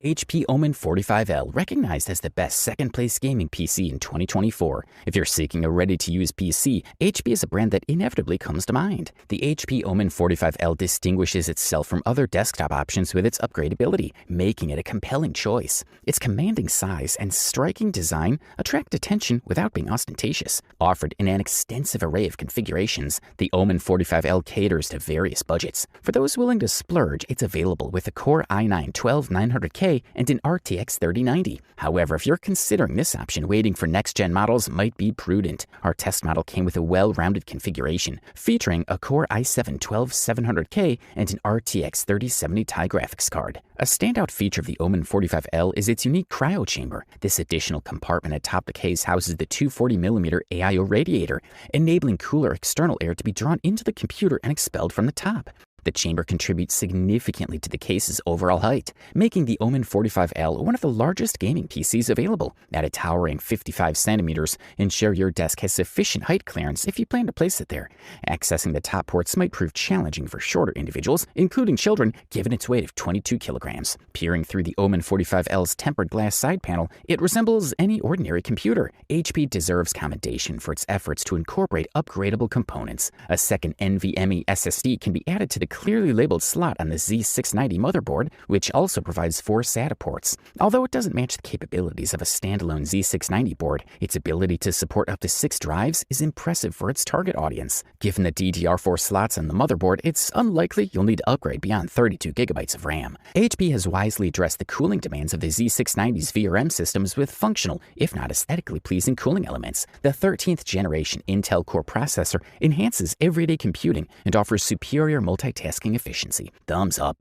HP Omen 45L, recognized as the best second-place gaming PC in 2024. If you're seeking a ready-to-use PC, HP is a brand that inevitably comes to mind. The HP Omen 45L distinguishes itself from other desktop options with its upgradability, making it a compelling choice. Its commanding size and striking design attract attention without being ostentatious. Offered in an extensive array of configurations, the Omen 45L caters to various budgets. For those willing to splurge, it's available with a Core i9-12900K and an RTX 3090. However, if you're considering this option, waiting for next-gen models might be prudent. Our test model came with a well-rounded configuration, featuring a Core i7-12700K and an RTX 3070 Ti graphics card. A standout feature of the Omen 45L is its unique cryo chamber. This additional compartment atop the case houses the 240mm AIO radiator, enabling cooler external air to be drawn into the computer and expelled from the top. The chamber contributes significantly to the case's overall height, making the Omen 45L one of the largest gaming PCs available. At a towering 55 centimeters, ensure your desk has sufficient height clearance if you plan to place it there. Accessing the top ports might prove challenging for shorter individuals, including children, given its weight of 22 kilograms. Peering through the Omen 45L's tempered glass side panel, it resembles any ordinary computer. HP deserves commendation for its efforts to incorporate upgradable components. A second NVMe SSD can be added to the clearly labeled slot on the Z690 motherboard, which also provides 4 SATA ports. Although it doesn't match the capabilities of a standalone Z690 board, its ability to support up to 6 drives is impressive for its target audience. Given the DDR4 slots on the motherboard, it's unlikely you'll need to upgrade beyond 32 gigabytes of RAM. HP has wisely addressed the cooling demands of the Z690's VRM systems with functional, if not aesthetically pleasing cooling elements. The 13th generation Intel Core processor enhances everyday computing and offers superior multitasking efficiency. Thumbs up.